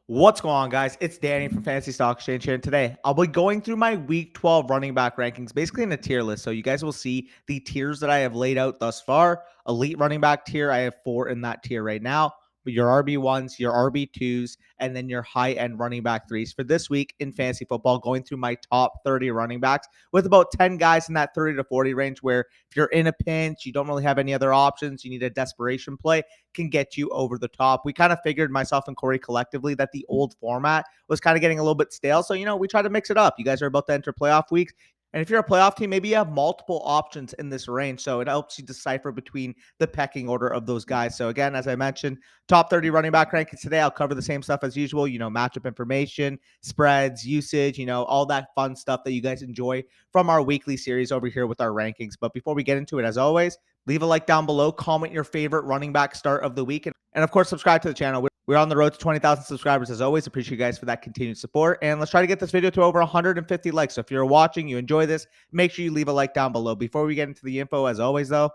What's going on, guys? It's Danny from Fantasy Stock Exchange here, and today I'll be going through my Week 12 running back rankings, basically in a tier list. So you guys will see the tiers that I have laid out thus far. Elite running back tier, I have 4 in that tier right now. But your RB1s, your RB2s, and then your high-end running back 3s for this week in fantasy football, going through my top 30 running backs with about 10 guys in that 30 to 40 range where if you're in a pinch, you don't really have any other options, you need a desperation play, can get you over the top. We kind of figured, myself and Corey collectively, that the old format was kind of getting a little bit stale. So, we try to mix it up. You guys are about to enter playoff weeks. And if you're a playoff team, maybe you have multiple options in this range. So it helps you decipher between the pecking order of those guys. So again, as I mentioned, top 30 running back rankings today. I'll cover the same stuff as usual, matchup information, spreads, usage, all that fun stuff that you guys enjoy from our weekly series over here with our rankings. But before we get into it, as always, leave a like down below, comment your favorite running back start of the week, and of course, subscribe to the channel. We're on the road to 20,000 subscribers as always. Appreciate you guys for that continued support. And let's try to get this video to over 150 likes. So if you're watching, you enjoy this, make sure you leave a like down below. Before we get into the info, as always, though,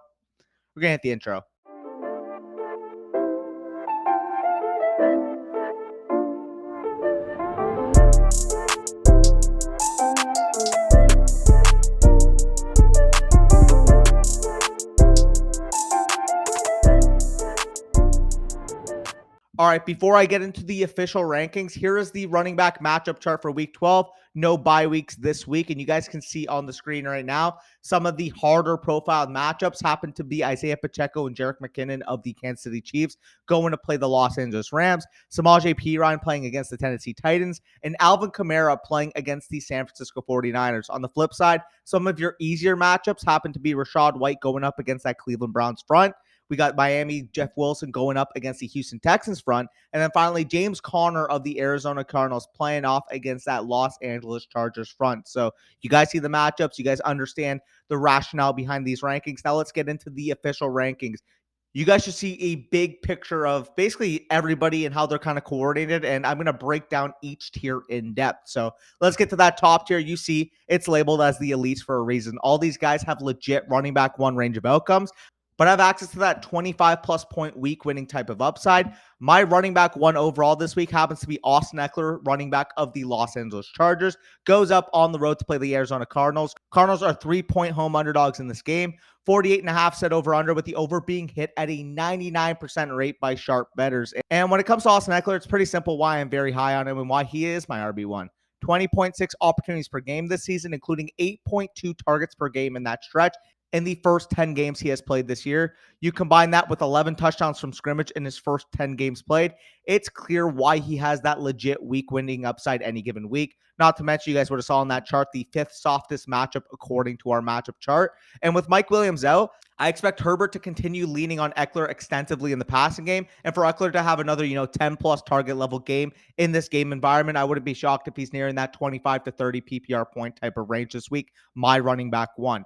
we're going to hit the intro. All right, before I get into the official rankings, here is the running back matchup chart for Week 12. No bye weeks this week, and you guys can see on the screen right now some of the harder profiled matchups happen to be Isaiah Pacheco and Jerick McKinnon of the Kansas City Chiefs going to play the Los Angeles Rams, Samaje Perine playing against the Tennessee Titans, and Alvin Kamara playing against the San Francisco 49ers. On the flip side, some of your easier matchups happen to be Rachaad White going up against that Cleveland Browns front. We got Miami, Jeff Wilson going up against the Houston Texans front. And then finally, James Conner of the Arizona Cardinals playing off against that Los Angeles Chargers front. So you guys see the matchups. You guys understand the rationale behind these rankings. Now let's get into the official rankings. You guys should see a big picture of basically everybody and how they're kind of coordinated. And I'm going to break down each tier in depth. So let's get to that top tier. You see it's labeled as the elites for a reason. All these guys have legit running back one range of outcomes, but I have access to that 25 plus point week winning type of upside. My running back one overall this week happens to be Austin Eckler, running back of the Los Angeles Chargers, goes up on the road to play the Arizona Cardinals. Cardinals are 3-point home underdogs in this game. 48.5 set over under, with the over being hit at a 99% rate by sharp bettors. And when it comes to Austin Eckler, it's pretty simple why I'm very high on him and why he is my RB1. 20.6 opportunities per game this season, including 8.2 targets per game in that stretch in the first 10 games he has played this year. You combine that with 11 touchdowns from scrimmage in his first 10 games played, it's clear why he has that legit week winning upside any given week. Not to mention, you guys would have saw on that chart, the 5th softest matchup according to our matchup chart. And with Mike Williams out, I expect Herbert to continue leaning on Eckler extensively in the passing game, and for Eckler to have another, 10-plus target level game in this game environment. I wouldn't be shocked if he's nearing that 25 to 30 PPR point type of range this week. My running back one.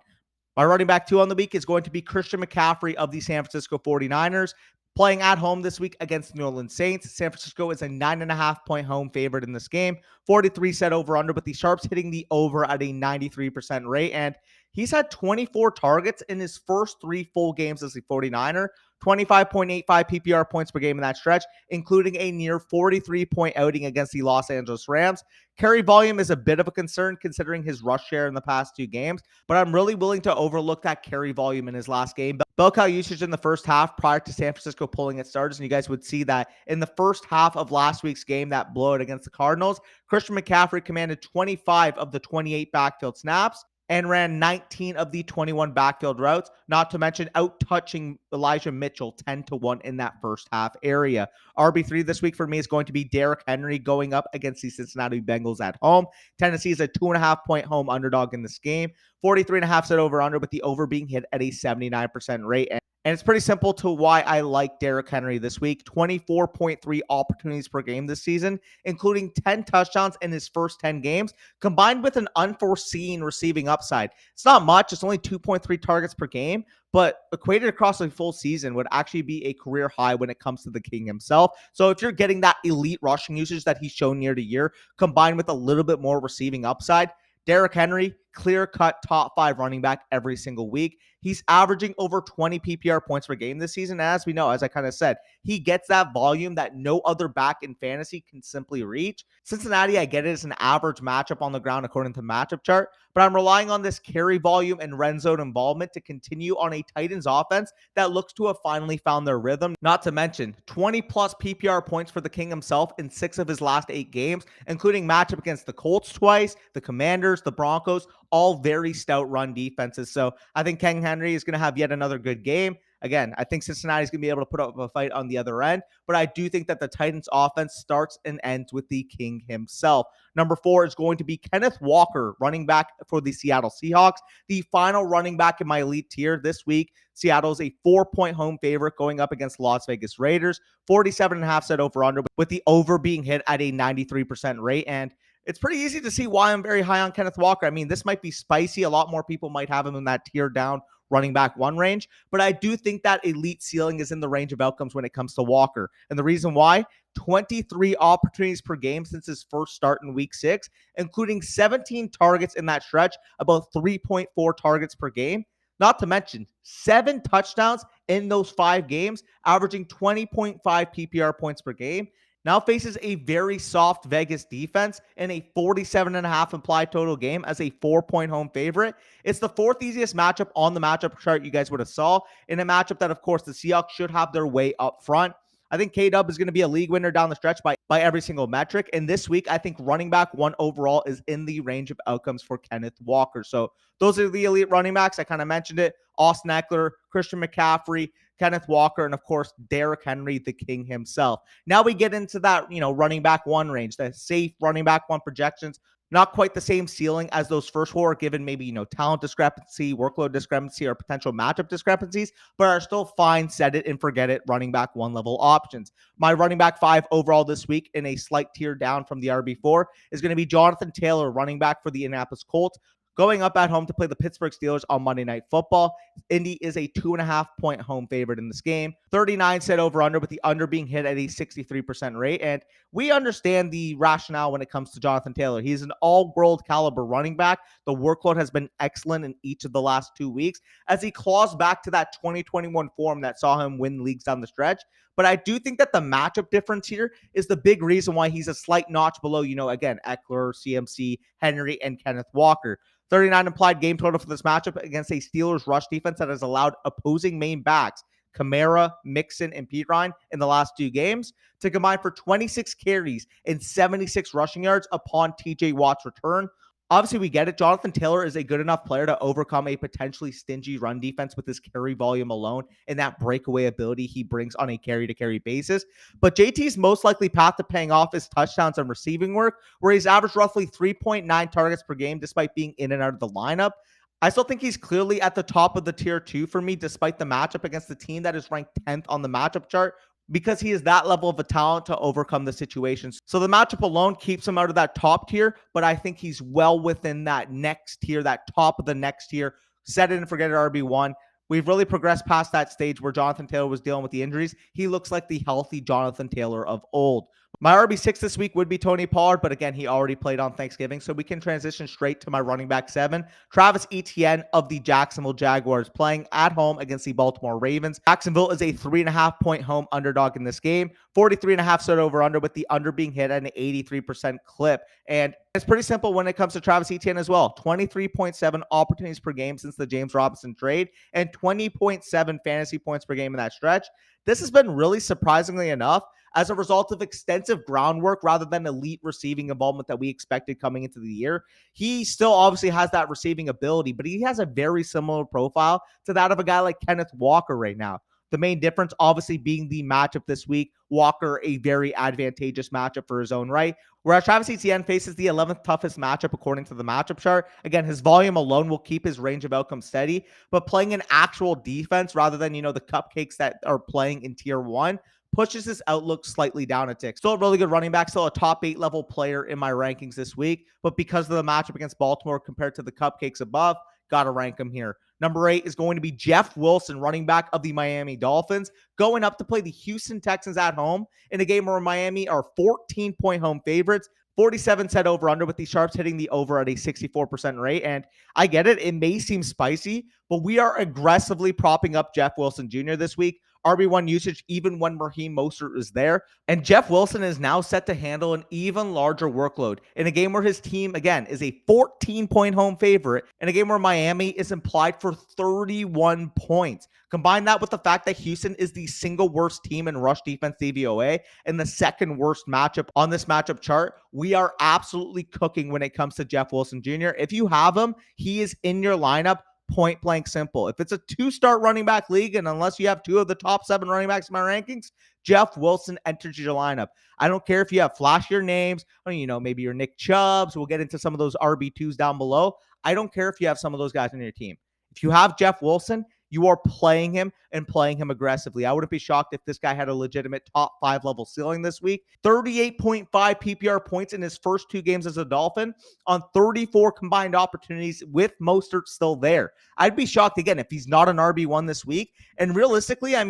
My running back two on the week is going to be Christian McCaffrey of the San Francisco 49ers, playing at home this week against the New Orleans Saints. San Francisco is a 9.5-point home favorite in this game. 43 set over under, but the Sharps hitting the over at a 93% rate. And he's had 24 targets in his first 3 full games as a 49er. 25.85 PPR points per game in that stretch, including a near 43-point outing against the Los Angeles Rams. Carry volume is a bit of a concern considering his rush share in the past 2 games, but I'm really willing to overlook that carry volume in his last game. Bell cow usage in the first half prior to San Francisco pulling its starters, and you guys would see that in the first half of last week's game, that blowout against the Cardinals, Christian McCaffrey commanded 25 of the 28 backfield snaps and ran 19 of the 21 backfield routes, not to mention out-touching Elijah Mitchell 10-1 in that first half area. RB3 this week for me is going to be Derrick Henry going up against the Cincinnati Bengals at home. Tennessee is a 2.5-point home underdog in this game. 43.5 set over under, with the over being hit at a 79% rate. And it's pretty simple to why I like Derrick Henry this week. 24.3 opportunities per game this season, including 10 touchdowns in his first 10 games, combined with an unforeseen receiving upside. It's not much. It's only 2.3 targets per game, but equated across a full season would actually be a career high when it comes to the king himself. So if you're getting that elite rushing usage that he's shown year to year, combined with a little bit more receiving upside, Derrick Henry clear-cut top 5 running back every single week. He's averaging over 20 PPR points per game this season. And as we know, as I kind of said, he gets that volume that no other back in fantasy can simply reach. Cincinnati, I get it, is an average matchup on the ground according to the matchup chart, but I'm relying on this carry volume and red zone involvement to continue on a Titans offense that looks to have finally found their rhythm. Not to mention 20 plus PPR points for the King himself in 6 of his last 8 games, including matchup against the Colts twice, the Commanders, the Broncos, all very stout run defenses. So I think King Henry is going to have yet another good game. Again, I think Cincinnati's going to be able to put up a fight on the other end, but I do think that the Titans offense starts and ends with the King himself. Number 4 is going to be Kenneth Walker, running back for the Seattle Seahawks, the final running back in my elite tier this week. Seattle's a 4-point home favorite going up against Las Vegas Raiders, 47.5 set over under, with the over being hit at a 93% rate. And it's pretty easy to see why I'm very high on Kenneth Walker. I mean, this might be spicy. A lot more people might have him in that tier down running back 1 range, but I do think that elite ceiling is in the range of outcomes when it comes to Walker. And the reason why, 23 opportunities per game since his first start in week 6, including 17 targets in that stretch, about 3.4 targets per game. Not to mention 7 touchdowns in those 5 games, averaging 20.5 PPR points per game. Now faces a very soft Vegas defense and a 47.5 implied total game as a 4-point home favorite. It's the 4th easiest matchup on the matchup chart you guys would have saw, in a matchup that, of course, the Seahawks should have their way up front. I think K-Dub is going to be a league winner down the stretch by every single metric. And this week, I think running back 1 overall is in the range of outcomes for Kenneth Walker. So those are the elite running backs. I kind of mentioned it. Austin Eckler, Christian McCaffrey, Kenneth Walker, and of course, Derrick Henry, the King himself. Now we get into that, running back 1 range, the safe running back 1 projections. Not quite the same ceiling as those first 4, given maybe, talent discrepancy, workload discrepancy, or potential matchup discrepancies, but are still fine, set it and forget it running back 1 level options. My running back 5 overall this week, in a slight tier down from the RB4, is going to be Jonathan Taylor, running back for the Indianapolis Colts, going up at home to play the Pittsburgh Steelers on Monday Night Football. Indy is a 2.5-point home favorite in this game. 39 set over under, with the under being hit at a 63% rate. And we understand the rationale when it comes to Jonathan Taylor. He's an all-world caliber running back. The workload has been excellent in each of the last 2 weeks as he claws back to that 2021 form that saw him win leagues down the stretch. But I do think that the matchup difference here is the big reason why he's a slight notch below, again, Eckler, CMC, Henry, and Kenneth Walker. 39 implied game total for this matchup against a Steelers rush defense that has allowed opposing main backs, Kamara, Mixon, and Pirine, in the last 2 games to combine for 26 carries and 76 rushing yards upon TJ Watt's return. Obviously, we get it. Jonathan Taylor is a good enough player to overcome a potentially stingy run defense with his carry volume alone and that breakaway ability he brings on a carry-to-carry basis. But JT's most likely path to paying off is touchdowns and receiving work, where he's averaged roughly 3.9 targets per game despite being in and out of the lineup. I still think he's clearly at the top of the tier 2 for me, despite the matchup against the team that is ranked 10th on the matchup chart, because he is that level of a talent to overcome the situations. So the matchup alone keeps him out of that top tier, but I think he's well within that next tier, that top of the next tier. Set it and forget it, RB1. We've really progressed past that stage where Jonathan Taylor was dealing with the injuries. He looks like the healthy Jonathan Taylor of old. My RB6 this week would be Tony Pollard, but again, he already played on Thanksgiving, so we can transition straight to my running back 7, Travis Etienne of the Jacksonville Jaguars, playing at home against the Baltimore Ravens. Jacksonville is a 3.5-point home underdog in this game, 43.5 set over under, with the under being hit at an 83% clip. And it's pretty simple when it comes to Travis Etienne as well. 23.7 opportunities per game since the James Robinson trade, and 20.7 fantasy points per game in that stretch. This has been really, surprisingly enough, as a result of extensive groundwork rather than elite receiving involvement that we expected coming into the year. He still obviously has that receiving ability, but he has a very similar profile to that of a guy like Kenneth Walker right now. The main difference obviously being the matchup this week. Walker, a very advantageous matchup for his own right, whereas Travis Etienne faces the 11th toughest matchup according to the matchup chart. Again, his volume alone will keep his range of outcome steady, but playing an actual defense rather than, the cupcakes that are playing in tier 1 pushes his outlook slightly down a tick. Still a really good running back, still a top 8 level player in my rankings this week, but because of the matchup against Baltimore compared to the cupcakes above, got to rank him here. Number 8 is going to be Jeff Wilson, running back of the Miami Dolphins, going up to play the Houston Texans at home in a game where Miami are 14-point home favorites. 47 set over under, with the Sharps hitting the over at a 64% rate. And I get it. It may seem spicy, but we are aggressively propping up Jeff Wilson Jr. this week. RB1 usage, even when Raheem Mostert is there. And Jeff Wilson is now set to handle an even larger workload in a game where his team, again, is a 14-point home favorite, in a game where Miami is implied for 31 points. Combine that with the fact that Houston is the single worst team in rush defense DVOA and the second worst matchup on this matchup chart. We are absolutely cooking when it comes to Jeff Wilson Jr. If you have him, he is in your lineup. Point blank simple. If it's a 2-start running back league, and unless you have 2 of the top 7 running backs in my rankings, Jeff Wilson enters your lineup. I don't care if you have flashier names, or, maybe you're Nick Chubbs. We'll get into some of those RB2s down below. I don't care if you have some of those guys on your team. If you have Jeff Wilson, you are playing him and playing him aggressively. I wouldn't be shocked if this guy had a legitimate top 5 level ceiling this week. 38.5 PPR points in his first 2 games as a Dolphin on 34 combined opportunities with Mostert still there. I'd be shocked again if he's not an RB1 this week. And realistically, I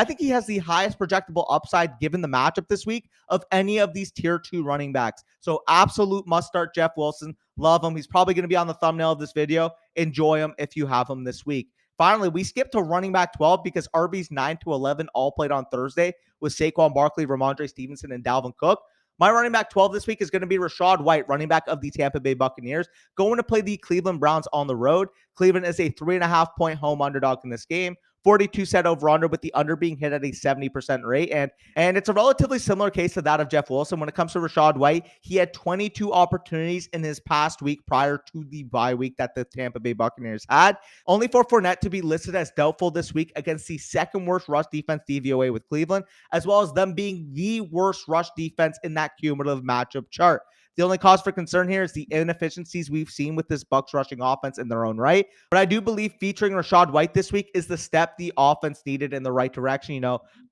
think he has the highest projectable upside given the matchup this week of any of these tier 2 running backs. So absolute must start Jeff Wilson. Love him. He's probably going to be on the thumbnail of this video. Enjoy him if you have him this week. Finally, we skipped to running back 12 because RBs 9 to 11 all played on Thursday with Saquon Barkley, Ramondre Stevenson, and Dalvin Cook. My running back 12 this week is going to be Rachaad White, running back of the Tampa Bay Buccaneers, going to play the Cleveland Browns on the road. Cleveland is a 3.5-point home underdog in this game. 42 set over under, with the under being hit at a 70% rate. And it's a relatively similar case to that of Jeff Wilson. When it comes to Rachaad White, he had 22 opportunities in his past week prior to the bye week that the Tampa Bay Buccaneers had. Only for Fournette to be listed as doubtful this week against the second worst rush defense DVOA with Cleveland, as well as them being the worst rush defense in that cumulative matchup chart. The only cause for concern here is the inefficiencies we've seen with this Bucs rushing offense in their own right. But I do believe featuring Rachaad White this week is the step the offense needed in the right direction.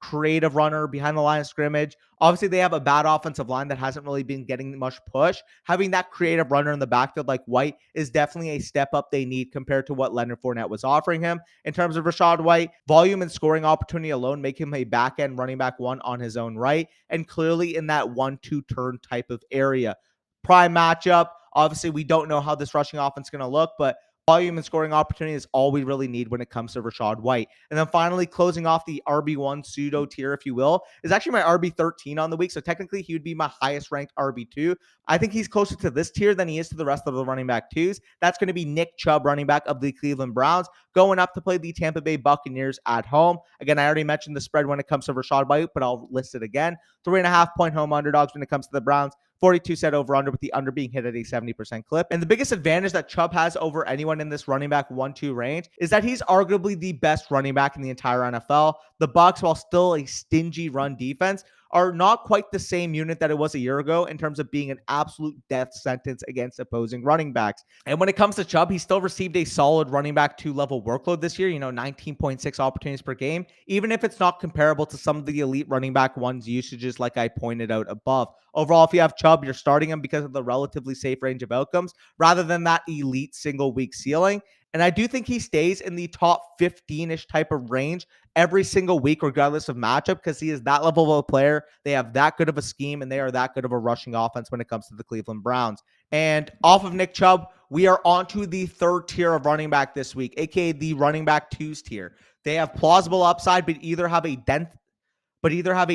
Creative runner behind the line of scrimmage. Obviously, they have a bad offensive line that hasn't really been getting much push. Having that creative runner in the backfield like White is definitely a step up they need compared to what Leonard Fournette was offering him. In terms of Rachaad White, volume and scoring opportunity alone make him a back-end running back 1 on his own right, and clearly in that 1-2 turn type of area. Prime matchup. Obviously, we don't know how this rushing offense is going to look, but volume and scoring opportunity is all we really need when it comes to Rachaad White. And then finally, closing off the RB1 pseudo tier, if you will, is actually my RB13 on the week. So technically, he would be my highest ranked RB2. I think he's closer to this tier than he is to the rest of the running back 2s. That's going to be Nick Chubb, running back of the Cleveland Browns, going up to play the Tampa Bay Buccaneers at home. Again, I already mentioned the spread when it comes to Rachaad White, but I'll list it again. 3.5-point home underdogs when it comes to the Browns. 42 set over under, with the under being hit at a 70% clip. And the biggest advantage that Chubb has over anyone in this running back 1-2 range is that he's arguably the best running back in the entire NFL. The Bucs, while still a stingy run defense, are not quite the same unit that it was a year ago in terms of being an absolute death sentence against opposing running backs. And when it comes to Chubb, he still received a solid running back 2 level workload this year, 19.6 opportunities per game, even if it's not comparable to some of the elite running back 1's usages like I pointed out above. Overall, if you have Chubb, you're starting him because of the relatively safe range of outcomes rather than that elite single week ceiling. And I do think he stays in the top 15-ish type of range every single week, regardless of matchup, because he is that level of a player. They have that good of a scheme, and they are that good of a rushing offense when it comes to the Cleveland Browns. And off of Nick Chubb, we are on to the 3rd tier of running back this week, aka the running back 2s tier. They have plausible upside, but either have a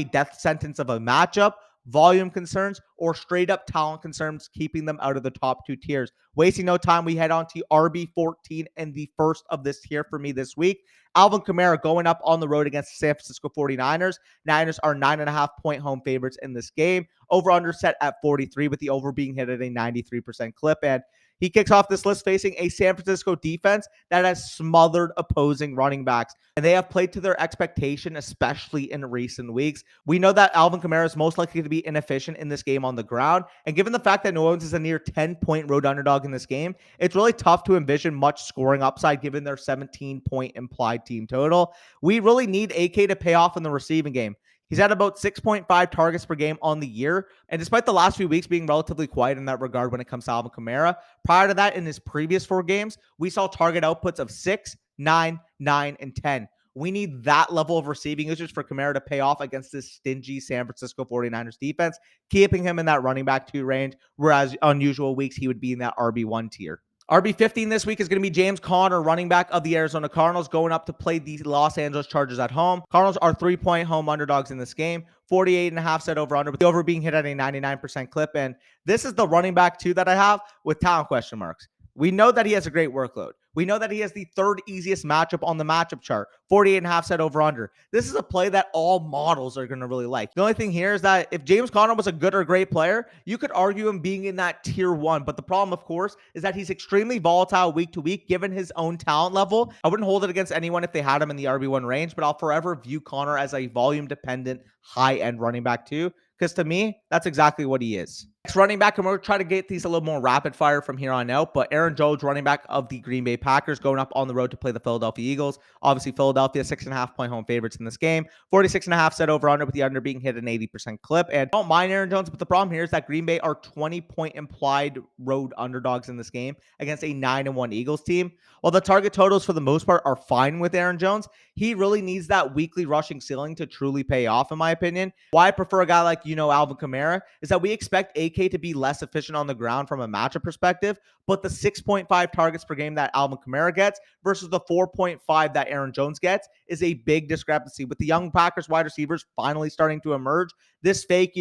death sentence of a matchup, volume concerns, or straight up talent concerns, keeping them out of the top 2 tiers. Wasting no time, we head on to RB14 and the first of this tier for me this week. Alvin Kamara going up on the road against the San Francisco 49ers. Niners are 9.5-point home favorites in this game. Over-under set at 43, with the over being hit at a 93% clip. And he kicks off this list facing a San Francisco defense that has smothered opposing running backs, and they have played to their expectation, especially in recent weeks. We know that Alvin Kamara is most likely to be inefficient in this game on the ground, and given the fact that New Orleans is a near 10-point road underdog in this game, it's really tough to envision much scoring upside given their 17-point implied team total. We really need AK to pay off in the receiving game. He's had about 6.5 targets per game on the year. And despite the last few weeks being relatively quiet in that regard when it comes to Alvin Kamara, prior to that, in his previous 4 games, we saw target outputs of 6, 9, 9, and 10. We need that level of receiving usage for Kamara to pay off against this stingy San Francisco 49ers defense, keeping him in that running back 2 range, whereas unusual weeks he would be in that RB1 tier. RB15 this week is going to be James Conner, running back of the Arizona Cardinals, going up to play the Los Angeles Chargers at home. Cardinals are 3-point home underdogs in this game. 48.5 set over under, with the over being hit at a 99% clip. And this is the running back 2 that I have with talent question marks. We know that he has a great workload. We know that he has the 3rd easiest matchup on the matchup chart, 48.5 set over under. This is a play that all models are going to really like. The only thing here is that if James Conner was a good or great player, you could argue him being in that tier 1. But the problem, of course, is that he's extremely volatile week to week, given his own talent level. I wouldn't hold it against anyone if they had him in the RB1 range, but I'll forever view Conner as a volume-dependent, high-end running back too, because to me, that's exactly what he is. Next running back, and we're going to try to get these a little more rapid fire from here on out, but Aaron Jones, running back of the Green Bay Packers, going up on the road to play the Philadelphia Eagles. Obviously, Philadelphia, 6.5-point home favorites in this game. 46.5 set over under, with the under being hit an 80% clip. And I don't mind Aaron Jones, but the problem here is that Green Bay are 20-point implied road underdogs in this game against a 9-1 Eagles team. While the target totals for the most part are fine with Aaron Jones, he really needs that weekly rushing ceiling to truly pay off, in my opinion. Why I prefer a guy like, Alvin Kamara is that we expect AK to be less efficient on the ground from a matchup perspective, but the 6.5 targets per game that Alvin Kamara gets versus the 4.5 that Aaron Jones gets is a big discrepancy. With the young Packers wide receivers finally starting to emerge, this fake,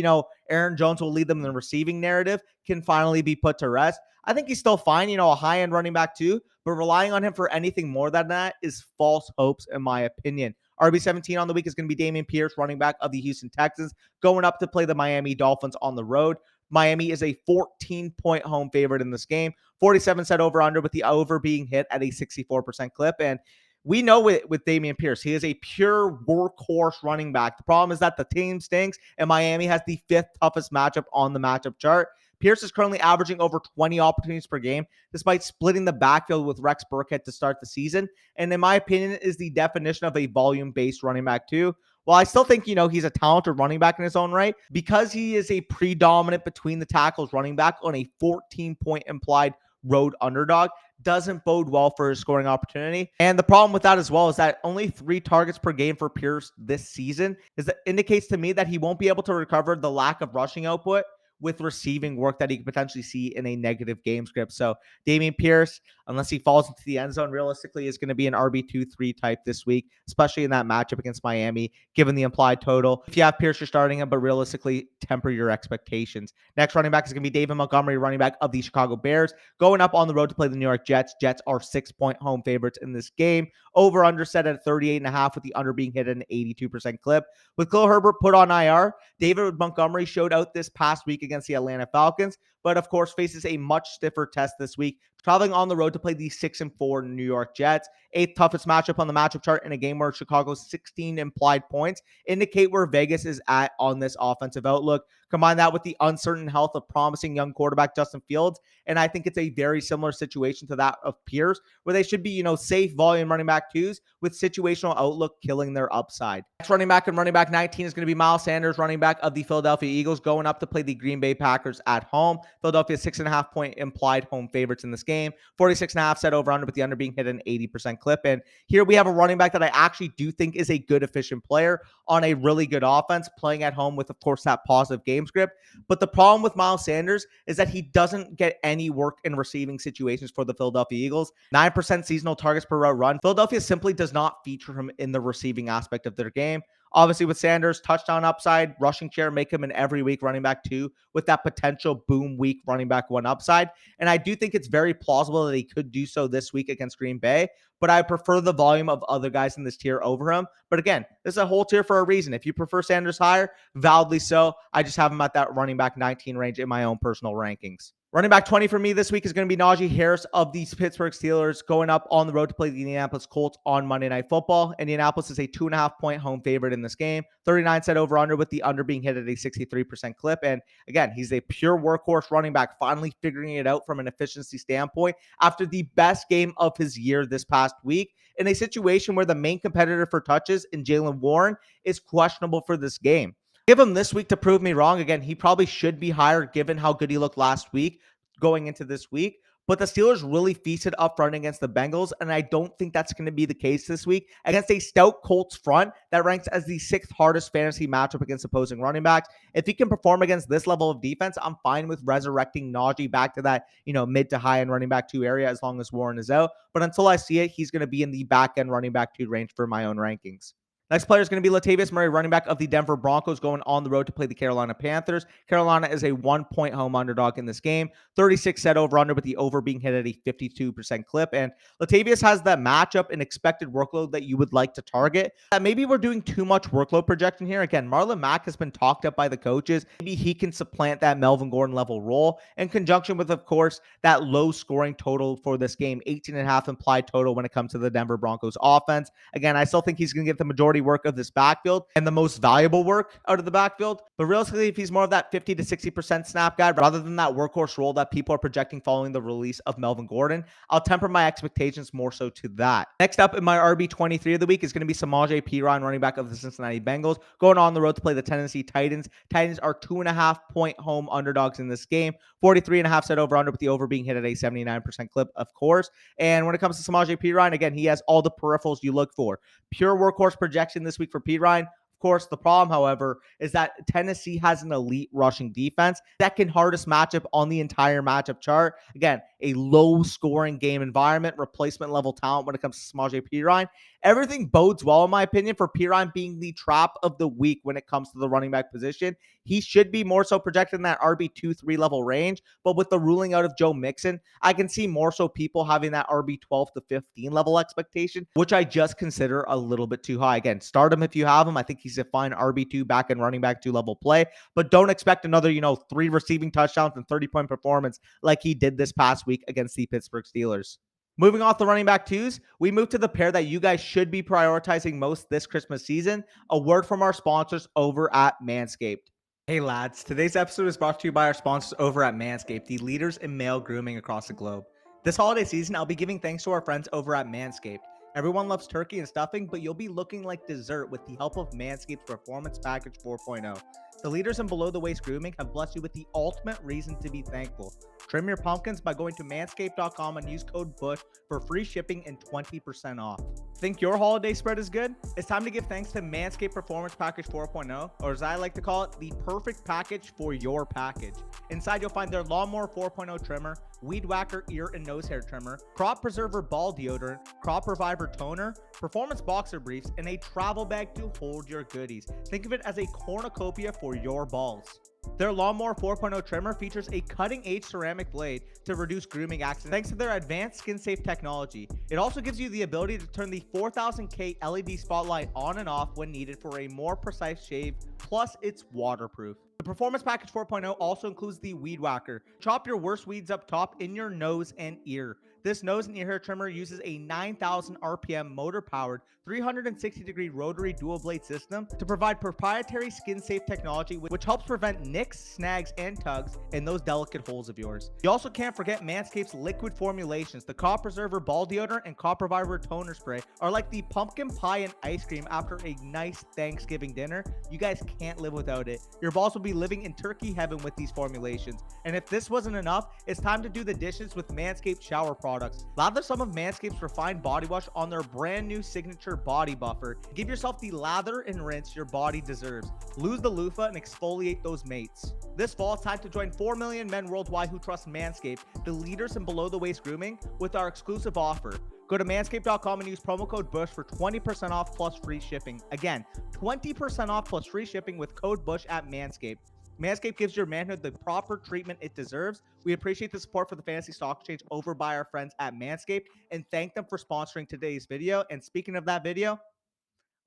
Aaron Jones will lead them in the receiving narrative can finally be put to rest. I think he's still fine, a high-end running back too, but relying on him for anything more than that is false hopes, in my opinion. RB17 on the week is going to be Dameon Pierce, running back of the Houston Texans, going up to play the Miami Dolphins on the road. Miami is a 14-point home favorite in this game. 47 set over under, with the over being hit at a 64% clip. And we know with Dameon Pierce, he is a pure workhorse running back. The problem is that the team stinks, and Miami has the 5th toughest matchup on the matchup chart. Pierce is currently averaging over 20 opportunities per game, despite splitting the backfield with Rex Burkhead to start the season. And in my opinion, is the definition of a volume-based running back too. While I still think, he's a talented running back in his own right, because he is a predominant between the tackles running back on a 14-point implied road underdog, doesn't bode well for his scoring opportunity. And the problem with that as well is that only 3 targets per game for Pierce this season indicates to me that he won't be able to recover the lack of rushing output with receiving work that he could potentially see in a negative game script. So Dameon Pierce, unless he falls into the end zone, realistically is going to be an RB2-3 type this week, especially in that matchup against Miami, given the implied total. If you have Pierce, you're starting him, but realistically temper your expectations. Next running back is going to be David Montgomery, running back of the Chicago Bears, going up on the road to play the New York Jets. Jets are 6-point home favorites in this game. Over under set at 38.5, with the under being hit at an 82% clip. With Khalil Herbert put on IR, David Montgomery showed out this past week against the Atlanta Falcons, but of course faces a much stiffer test this week, traveling on the road to play the 6-4 New York Jets. 8th toughest matchup on the matchup chart in a game where Chicago's 16 implied points indicate where Vegas is at on this offensive outlook. Combine that with the uncertain health of promising young quarterback Justin Fields, and I think it's a very similar situation to that of Pierce, where they should be, safe volume running back 2s with situational outlook killing their upside. Next running back and running back 19 is going to be Miles Sanders, running back of the Philadelphia Eagles, going up to play the Green Bay Packers at home. Philadelphia 6.5-point implied home favorites in this game. 46.5 set over under, with the under being hit an 80% clip. And here we have a running back that I actually do think is a good, efficient player on a really good offense, playing at home with, of course, that positive game script. But the problem with Miles Sanders is that he doesn't get any work in receiving situations for the Philadelphia Eagles. 9% seasonal targets per route run. Philadelphia simply does not feature him in the receiving aspect of their game. Obviously, with Sanders, touchdown upside, rushing share, make him an every week running back 2 with that potential boom week running back 1 upside. And I do think it's very plausible that he could do so this week against Green Bay, but I prefer the volume of other guys in this tier over him. But again, this is a whole tier for a reason. If you prefer Sanders higher, validly so. I just have him at that running back 19 range in my own personal rankings. Running back 20 for me this week is going to be Najee Harris of the Pittsburgh Steelers, going up on the road to play the Indianapolis Colts on Monday Night Football. Indianapolis is a 2.5-point home favorite in this game. 39 set over under, with the under being hit at a 63% clip. And again, he's a pure workhorse running back, finally figuring it out from an efficiency standpoint after the best game of his year this past week, in a situation where the main competitor for touches in Jaylen Warren is questionable for this game. Give him this week to prove me wrong. Again, he probably should be higher given how good he looked last week going into this week. But the Steelers really feasted up front against the Bengals, and I don't think that's going to be the case this week against a stout Colts front that ranks as the 6th hardest fantasy matchup against opposing running backs. If he can perform against this level of defense, I'm fine with resurrecting Najee back to that, mid to high end running back 2 area as long as Warren is out. But until I see it, he's going to be in the back end running back 2 range for my own rankings. Next player is going to be Latavius Murray, running back of the Denver Broncos, going on the road to play the Carolina Panthers. Carolina is a 1-point home underdog in this game. 36 set over under, with the over being hit at a 52% clip. And Latavius has that matchup and expected workload that you would like to target. Maybe we're doing too much workload projection here. Again, Marlon Mack has been talked up by the coaches. Maybe he can supplant that Melvin Gordon level role in conjunction with, of course, that low scoring total for this game, 18.5 implied total when it comes to the Denver Broncos offense. Again, I still think he's going to get the majority work of this backfield and the most valuable work out of the backfield. But realistically, if he's more of that 50 to 60% snap guy rather than that workhorse role that people are projecting following the release of Melvin Gordon, I'll temper my expectations more so to that. Next up in my RB23 of the week is going to be Samaje Perine, running back of the Cincinnati Bengals, going on the road to play the Tennessee Titans. Titans are 2.5-point home underdogs in this game. 43.5 set over under, with the over being hit at a 79% clip, of course. And when it comes to Samaje Perine, again, he has all the peripherals you look for. Pure workhorse projection this week for Perine. Of course, the problem, however, is that Tennessee has an elite rushing defense. Second hardest matchup on the entire matchup chart. Again, a low-scoring game environment, replacement-level talent when it comes to Samaje Perine. Everything bodes well, in my opinion, for Perine being the trap of the week when it comes to the running back position. He should be more so projected in that RB2-3 level range, but with the ruling out of Joe Mixon, I can see more so people having that RB12 to 15 level expectation, which I just consider a little bit too high. Again, start him if you have him. I think he's a fine RB2 back and running back 2 level play, but don't expect another, 3 receiving touchdowns and 30-point performance like he did this past week against the Pittsburgh Steelers. Moving off the running back 2s, we move to the pair that you guys should be prioritizing most this Christmas season. A word from our sponsors over at Manscaped. Hey lads, today's episode is brought to you by our sponsors over at Manscaped, the leaders in male grooming across the globe. This holiday season, I'll be giving thanks to our friends over at Manscaped. Everyone loves turkey and stuffing, but you'll be looking like dessert with the help of Manscaped's Performance Package 4.0. The leaders in below-the-waist grooming have blessed you with the ultimate reason to be thankful. Trim your pumpkins by going to manscaped.com and use code BUSH for free shipping and 20% off. Think your holiday spread is good? It's time to give thanks to Manscaped Performance Package 4.0, or as I like to call it, the perfect package for your package. Inside, you'll find their Lawnmower 4.0 trimmer, Weed Whacker ear and nose hair trimmer, Crop Preserver ball deodorant, Crop Reviver toner, performance boxer briefs, and a travel bag to hold your goodies. Think of it as a cornucopia for your balls. Their Lawnmower 4.0 trimmer features a cutting-edge ceramic blade to reduce grooming accidents thanks to their advanced skin-safe technology. It also gives you the ability to turn the 4000K LED spotlight on and off when needed for a more precise shave, plus it's waterproof. The Performance Package 4.0 also includes the Weed Whacker. Chop your worst weeds up top in your nose and ear. This nose and ear hair trimmer uses a 9,000 RPM motor-powered 360-degree rotary dual-blade system to provide proprietary skin-safe technology which helps prevent nicks, snags, and tugs in those delicate holes of yours. You also can't forget Manscaped's liquid formulations. The Crop Preserver ball deodorant and Crop Reviver toner spray are like the pumpkin pie and ice cream after a nice Thanksgiving dinner. You guys can't live without it. Your balls will be living in turkey heaven with these formulations. And if this wasn't enough, it's time to do the dishes with Manscaped shower products. Lather some of Manscaped's refined body wash on their brand new signature body buffer. Give yourself the lather and rinse your body deserves. Lose the loofah and exfoliate those mates. This fall, it's time to join 4 million men worldwide who trust Manscaped, the leaders in below-the-waist grooming, with our exclusive offer. Go to manscaped.com and use promo code BUSH for 20% off plus free shipping. Again, 20% off plus free shipping with code BUSH at Manscaped. Manscaped gives your manhood the proper treatment it deserves. We appreciate the support for the Fantasy Stock Exchange over by our friends at Manscaped and thank them for sponsoring today's video. And speaking of that video,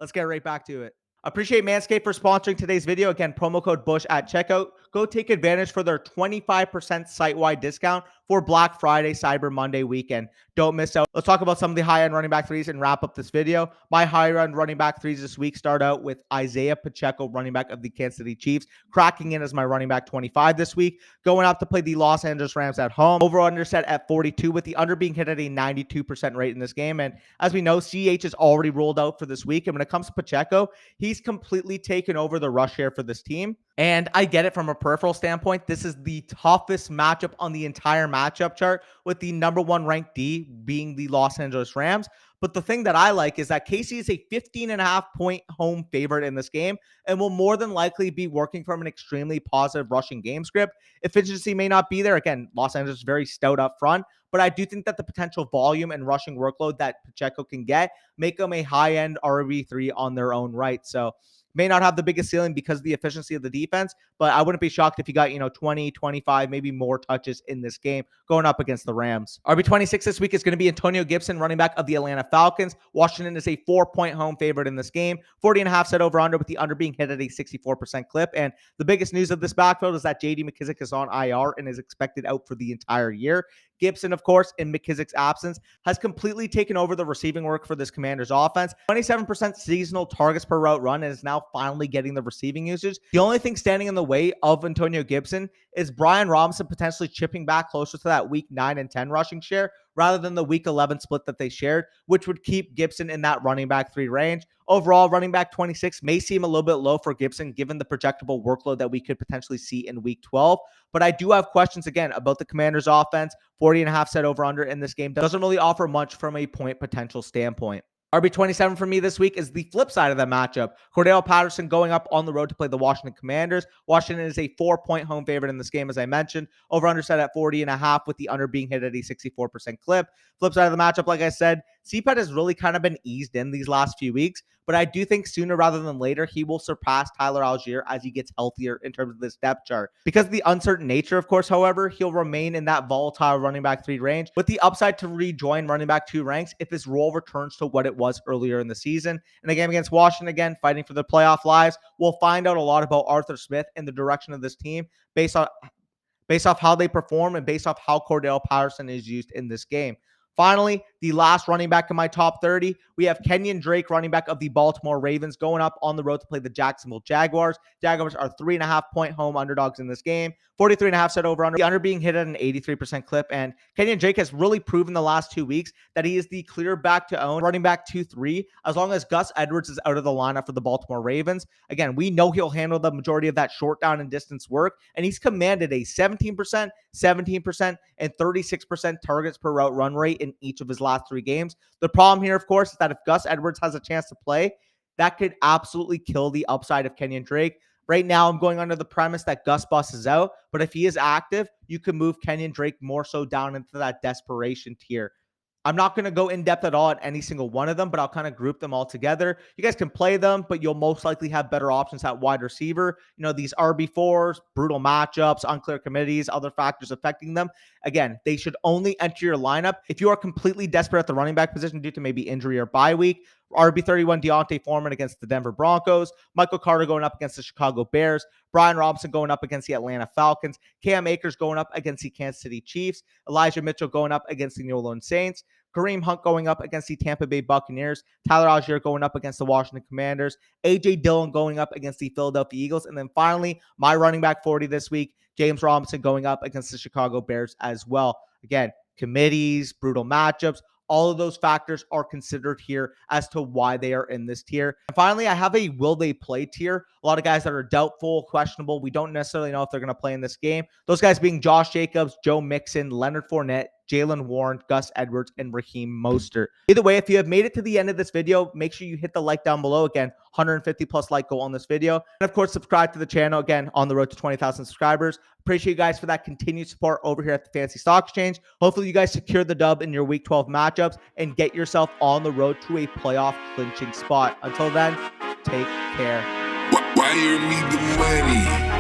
let's get right back to it. Appreciate Manscaped for sponsoring today's video. Again, promo code BUSH at checkout. Go take advantage for their 25% site-wide discount for Black Friday, Cyber Monday weekend. Don't miss out. Let's talk about some of the high-end running back 3s and wrap up this video. My high-end running back 3s this week start out with Isaiah Pacheco, running back of the Kansas City Chiefs, cracking in as my running back 25 this week, going out to play the Los Angeles Rams at home. Over-under set at 42, with the under being hit at a 92% rate in this game. And as we know, CH is already rolled out for this week. And when it comes to Pacheco, he's completely taken over the rush share for this team. And I get it from a peripheral standpoint. This is the toughest matchup on the entire matchup chart, with the number one ranked D being the Los Angeles Rams. But the thing that I like is that KC is a 15.5 point home favorite in this game and will more than likely be working from an extremely positive rushing game script. Efficiency may not be there. Again, Los Angeles is very stout up front, but I do think that the potential volume and rushing workload that Pacheco can get make them a high-end RB3 on their own right. So may not have the biggest ceiling because of the efficiency of the defense, but I wouldn't be shocked if he got, 20, 25, maybe more touches in this game going up against the Rams. RB26 this week is going to be Antonio Gibson, running back of the Atlanta Falcons. Washington is a 4-point home favorite in this game. 40.5 set over under, with the under being hit at a 64% clip. And the biggest news of this backfield is that JD McKissic is on IR and is expected out for the entire year. Gibson, of course, in McKissick's absence, has completely taken over the receiving work for this Commanders offense. 27% seasonal targets per route run, and is now finally getting the receiving usage. The only thing standing in the way of Antonio Gibson is Brian Robinson potentially chipping back closer to that week 9 and 10 rushing share rather than the week 11 split that they shared, which would keep Gibson in that running back 3 range. Overall, running back 26 may seem a little bit low for Gibson given the projectable workload that we could potentially see in week 12. But I do have questions again about the Commanders offense. 40.5 set over under in this game doesn't really offer much from a point potential standpoint. RB27 for me this week is the flip side of that matchup. Cordell Patterson going up on the road to play the Washington Commanders. Washington is a 4-point home favorite in this game, as I mentioned. Over under set at 40.5, with the under being hit at a 64% clip. Flip side of the matchup, like I said, CPAT has really kind of been eased in these last few weeks, but I do think sooner rather than later, he will surpass Tyler Algier as he gets healthier in terms of this depth chart. Because of the uncertain nature, of course, however, he'll remain in that volatile running back 3 range, with the upside to rejoin running back 2 ranks if his role returns to what it was earlier in the season. And a game against Washington, again, fighting for the playoff lives, we'll find out a lot about Arthur Smith and the direction of this team based off how they perform and based off how Cordell Patterson is used in this game. Finally, the last running back in my top 30, we have Kenyon Drake, running back of the Baltimore Ravens, going up on the road to play the Jacksonville Jaguars. Jaguars are 3.5-point home underdogs in this game. 43.5 set over under. The under being hit at an 83% clip. And Kenyon Drake has really proven the last 2 weeks that he is the clear back to own running back 2-3, as long as Gus Edwards is out of the lineup for the Baltimore Ravens. Again, we know he'll handle the majority of that short down and distance work, and he's commanded a 17%, 17%, and 36% targets per route run rate in each of his last 3 games. The problem here, of course, is that if Gus Edwards has a chance to play, that could absolutely kill the upside of Kenyon Drake. Right now, I'm going under the premise that Gus Bus is out, but if he is active, you can move Kenyon Drake more so down into that desperation tier. I'm not going to go in depth at all at any single one of them, but I'll kind of group them all together. You guys can play them, but you'll most likely have better options at wide receiver. These RB4s, brutal matchups, unclear committees, other factors affecting them. Again, they should only enter your lineup if you are completely desperate at the running back position due to maybe injury or bye week. RB31 Deontay Foreman against the Denver Broncos. Michael Carter going up against the Chicago Bears. Brian Robinson going up against the Atlanta Falcons. Cam Akers going up against the Kansas City Chiefs. Elijah Mitchell going up against the New Orleans Saints. Kareem Hunt going up against the Tampa Bay Buccaneers. Tyler Algier going up against the Washington Commanders. A.J. Dillon going up against the Philadelphia Eagles. And then finally, my running back 40 this week, James Robinson going up against the Chicago Bears as well. Again, committees, brutal matchups, all of those factors are considered here as to why they are in this tier. And finally, I have a will they play tier. A lot of guys that are doubtful, questionable. We don't necessarily know if they're going to play in this game. Those guys being Josh Jacobs, Joe Mixon, Leonard Fournette, Jalen Warren, Gus Edwards, and Raheem Mostert. Either way, if you have made it to the end of this video, make sure you hit the like down below. Again, 150 plus like goal on this video. And of course, subscribe to the channel, again, on the road to 20,000 subscribers. Appreciate you guys for that continued support over here at the Fantasy Stock Exchange. Hopefully you guys secure the dub in your week 12 matchups and get yourself on the road to a playoff clinching spot. Until then, take care. Wire me the money.